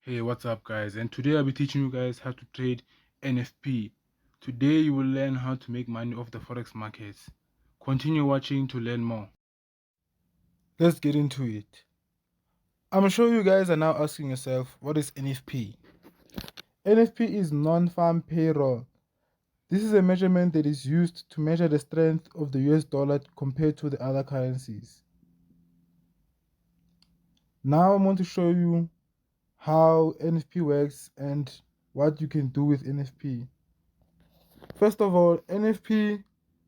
Hey, what's up guys? And today I'll be teaching you guys how to trade NFP. Today you will learn how to make money off the forex markets. Continue watching to learn more. Let's get into it. I'm sure you guys are now asking yourself, what is NFP? NFP is non-farm payroll. This is a measurement that is used to measure the strength of the US dollar compared to the other currencies. Now I'm going to show you how NFP works and what you can do with NFP. First of all, NFP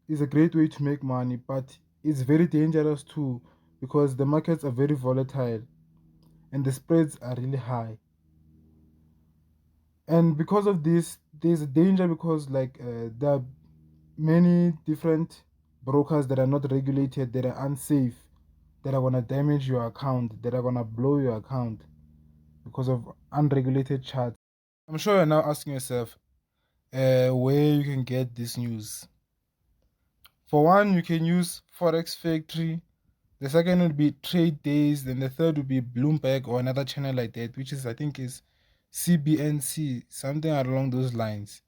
is a great way to make money, but it's very dangerous too because the markets are very volatile and the spreads are really high. And because of this, there's a danger because there are many different brokers that are not regulated, that are unsafe, that are gonna damage your account, that are gonna blow your account because of unregulated charts. I'm sure you're now asking yourself where you can get this news. For one, you can use Forex Factory. The second would be Trade Days. Then the third would be Bloomberg or another channel like that, which is I think is CBNC, something along those lines.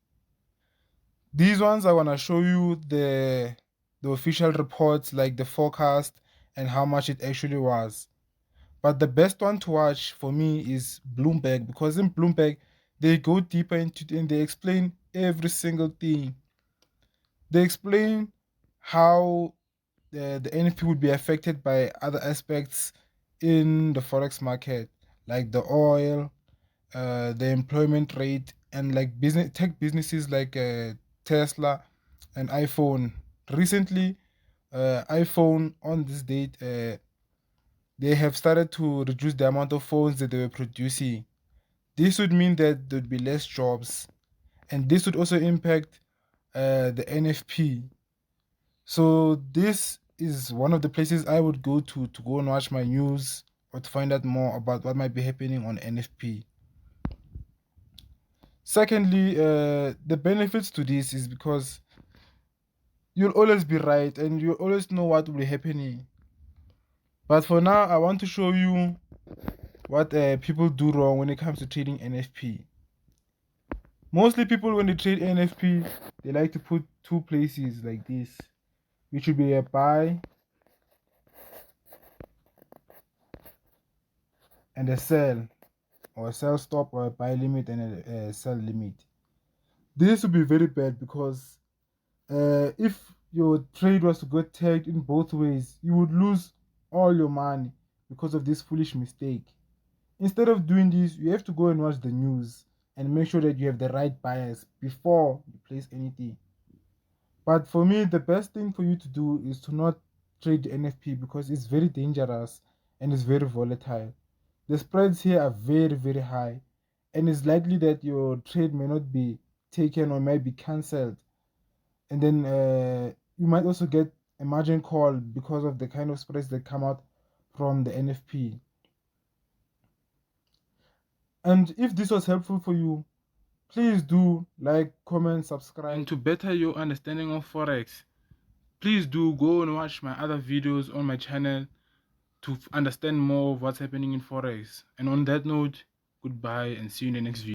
These ones are gonna show you the official reports, like the forecast and how much it actually was. But the best one to watch for me is Bloomberg, because in Bloomberg they go deeper into it and they explain every single thing. They explain how the NFP would be affected by other aspects in the forex market, like the oil, the employment rate, and like tech businesses like Tesla and iPhone. Recently, iPhone on this date, they have started to reduce the amount of phones that they were producing. This would mean that there would be less jobs, and this would also impact the NFP. So this is one of the places I would go to go and watch my news or to find out more about what might be happening on NFP. Secondly, the benefits to this is because you'll always be right and you'll always know what will be happening. But for now, I want to show you what people do wrong when it comes to trading NFP. Mostly people, when they trade NFP, they like to put two places like this, which would be a buy and a sell, or a sell stop, or a buy limit and a sell limit. This would be very bad because if your trade was to get tagged in both ways, you would lose all your money because of this foolish mistake. Instead of doing this, you have to go and watch the news and make sure that you have the right buyers before you place anything. But for me, the best thing for you to do is to not trade the NFP because it's very dangerous and it's very volatile. The spreads here are very, very high, and it's likely that your trade may not be taken or might be cancelled. And then you might also get a margin call because of the kind of spreads that come out from the NFP. And if this was helpful for you, please do like, comment, subscribe. And to better your understanding of Forex, please do go and watch my other videos on my channel to understand more of what's happening in Forex. And on that note, goodbye and see you in the next video.